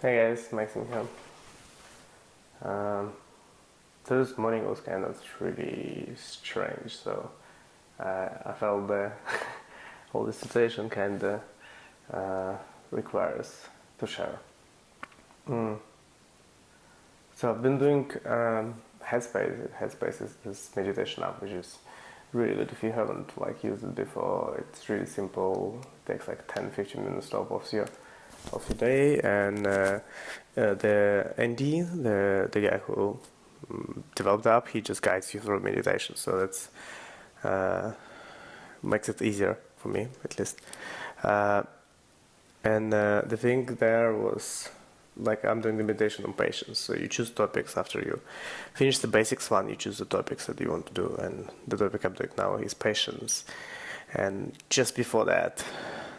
Hey guys, Maxim here. Um, so this morning was kind of really strange, so I felt the whole the situation kind of uh, requires to share. Mm. So I've been doing Headspace. Headspace is this meditation app, which is really good if you haven't used it before. It's really simple. It takes like 10-15 minutes top of your day, and the ND, the guy who developed the app, he just guides you through meditation. So that's makes it easier for me, at least. Uh, and the thing there was I'm doing the meditation on patience. So you choose topics after you finish the basics one. You choose the topics that you want to do, and the topic I'm doing now is patience. And just before that,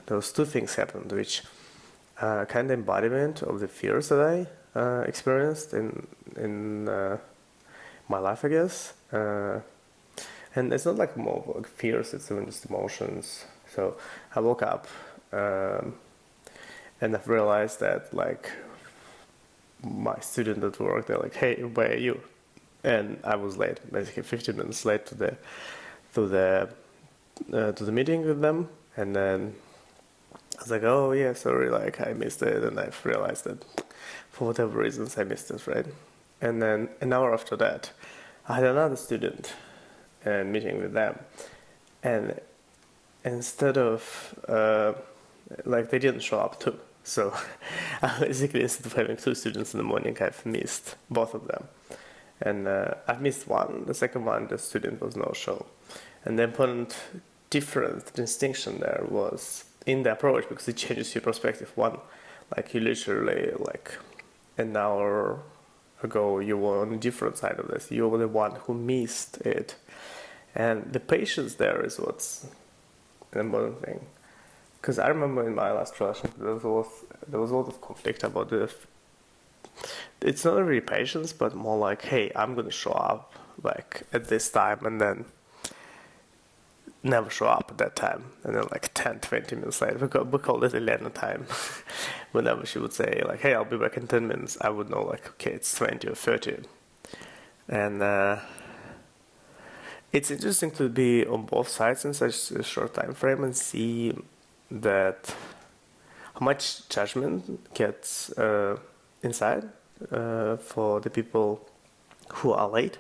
those two things happened, which kind of embodiment of the fears that I experienced in my life, I guess. And it's not like more like fears; it's even just emotions. So I woke up and I've realized that my student at work, they're like, "Hey, where are you?" And I was late, basically 15 minutes late to the meeting with them, and then I was like, "Oh yeah, sorry, I missed it," and I've realized that for whatever reasons I missed it, right? And then an hour after that, I had another student and meeting with them, and instead of they didn't show up too. So basically, instead of having two students in the morning, I've missed both of them. And I've missed one. The second one, the student was no show. And the important difference, distinction there was in the approach, because it changes your perspective. One, you literally, an hour ago, you were on a different side of this. You were the one who missed it. And the patience there is what's an important thing. Because I remember in my last relationship, there was a lot of conflict about it's not really patience, but more like, hey, I'm gonna show up at this time, and then never show up at that time, and then 10, 20 minutes later, we call it Elena time. Whenever she would say hey, I'll be back in 10 minutes, I would know okay, it's 20 or 30. And it's interesting to be on both sides in such a short time frame and see that how much judgment gets inside for the people who are late.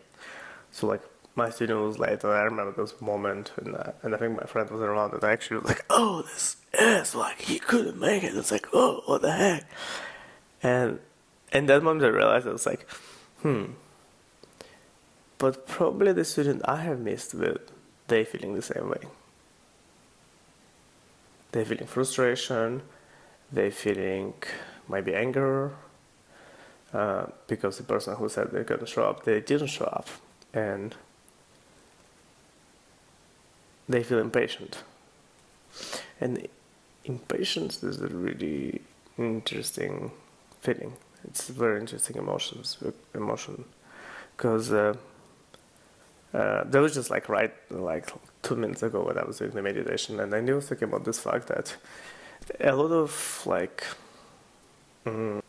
So my student was late, and I remember this moment, and I think my friend was around, and I actually was oh, this is he couldn't make it. It's oh, what the heck? And in that moment, I realized I was but probably the student I have missed with, they feeling the same way. They feeling frustration, they feeling maybe anger, because the person who said they're gonna show up, they didn't show up, and they feel impatient. And impatience is a really interesting feeling. It's a very interesting emotion, because that was just 2 minutes ago when I was doing the meditation, and I was thinking about this fact that a lot of here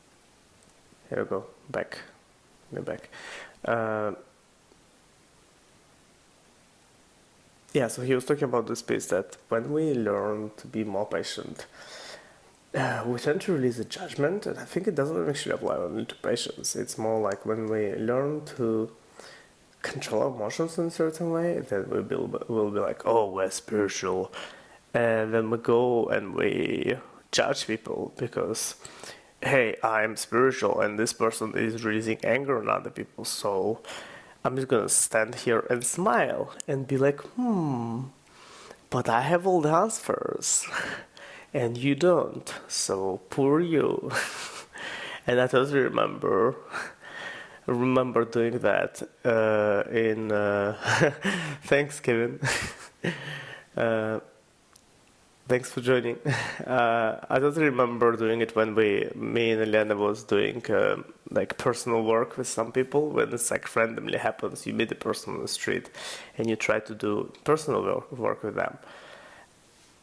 we go, back. Yeah, so he was talking about this piece that when we learn to be more patient, we tend to release a judgment, and I think it doesn't actually apply only to patience. It's more when we learn to control our emotions in a certain way, then we'll be oh, we're spiritual, and then we go and we judge people because, hey, I'm spiritual and this person is releasing anger on other people, so I'm just gonna stand here and smile and be but I have all the answers and you don't, so poor you. And I totally remember doing that in thanks, Kevin. Thanks for joining. I totally remember doing it when me and Elena was doing personal work with some people. When it's randomly happens, you meet a person on the street, and you try to do personal work with them.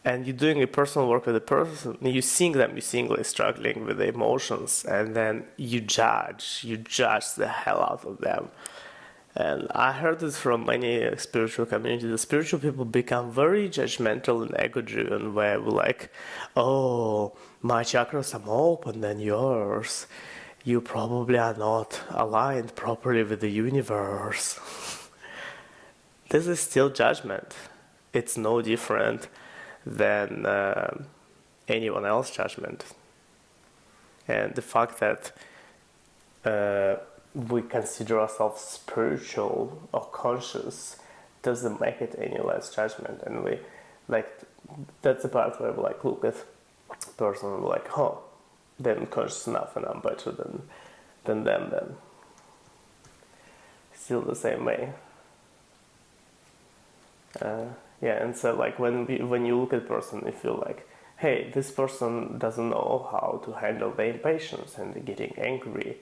and you're doing a personal work with a person, you seeing them, you're seeing like struggling with the emotions, and then you judge the hell out of them. And I heard this from many spiritual communities. The spiritual people become very judgmental and ego-driven, where we're like, oh, my chakras are more open than yours. You probably are not aligned properly with the universe. This is still judgment. It's no different than anyone else's judgment. And the fact that we consider ourselves spiritual or conscious doesn't make it any less judgment. And we like, that's the part where we like look at a person and we're like, oh, they're not conscious enough and I'm better than them then. Still the same way. Yeah, and so like when you look at a person, you feel like, hey, this person doesn't know how to handle the impatience and getting angry,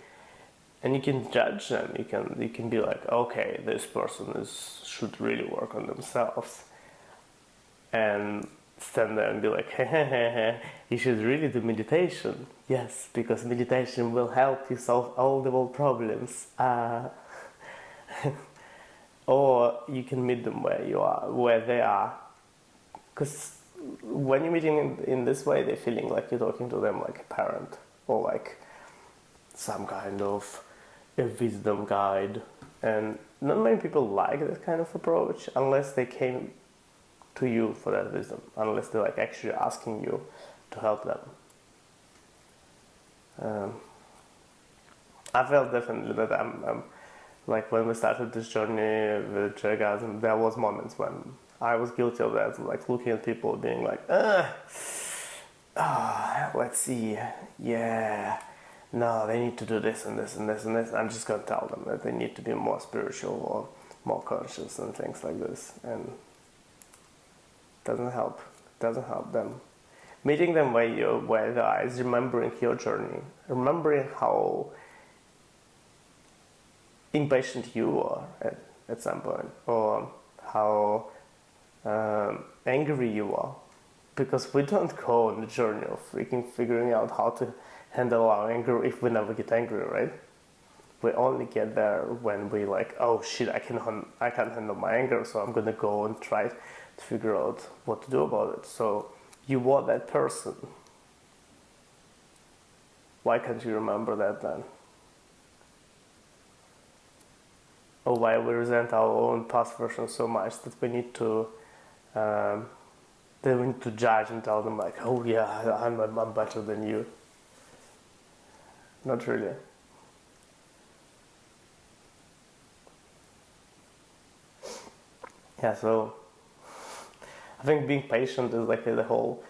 and you can judge them. You can be like, okay, this person should really work on themselves, and stand there and be like, hey, you should really do meditation. Yes, because meditation will help you solve all the world problems. Or you can meet them where they are. Because when you're meeting in this way, they're feeling like you're talking to them like a parent or like some kind of a wisdom guide. And not many people like that kind of approach unless they came to you for that wisdom, unless they're like actually asking you to help them. I felt definitely that I'm like when we started this journey with orgasm, there was moments when I was guilty of that, like looking at people being like, let's see, yeah, no, they need to do this and this and this and this. I'm just gonna tell them that they need to be more spiritual or more conscious and things like this, and it doesn't help them. Meeting them where they are is remembering your journey, remembering how impatient you are at some point, or how angry you are, because we don't go on the journey of figuring out how to handle our anger if we never get angry, right? We only get there when we like, oh shit, I can't handle my anger, so I'm gonna go and try to figure out what to do about it. So you are that person. Why can't you remember that then? Or why we resent our own past version so much that we need to judge and tell them like, oh yeah, I'm better than you. Not really. Yeah, so I think being patient is like the whole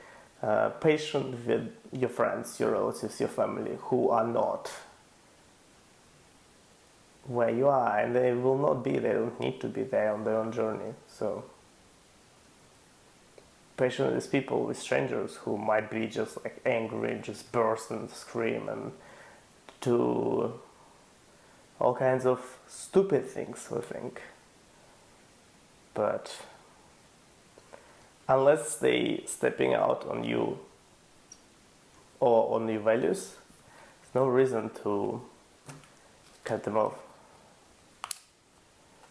patient with your friends, your relatives, your family who are not where you are, and they will not be, they don't need to be there on their own journey. So patient with people, with strangers who might be just like angry, just burst and scream and do all kinds of stupid things, we think. But unless they stepping out on you or on your values, there's no reason to cut them off.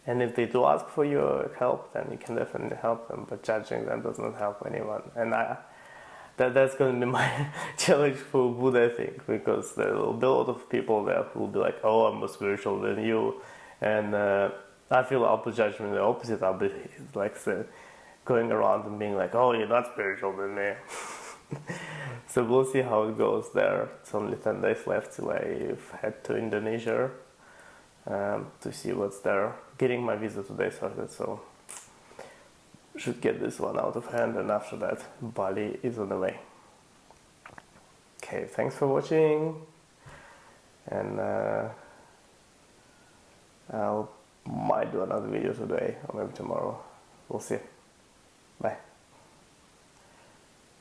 And if they do ask for your help, then you can definitely help them, but judging them does not help anyone. And that's going to be my challenge for Buddha, I think, because there will be a lot of people there who will be like, oh, I'm more spiritual than you. And I feel I'll be judging the opposite. I'll be like going around and being like, oh, you're not spiritual than me. So we'll see how it goes there. It's only 10 days left till I head to Indonesia to see what's there. Getting my visa today sorted, so should get this one out of hand, and after that Bali is on the way. Okay, thanks for watching, and I'll might do another video today or maybe tomorrow. We'll see. Bye.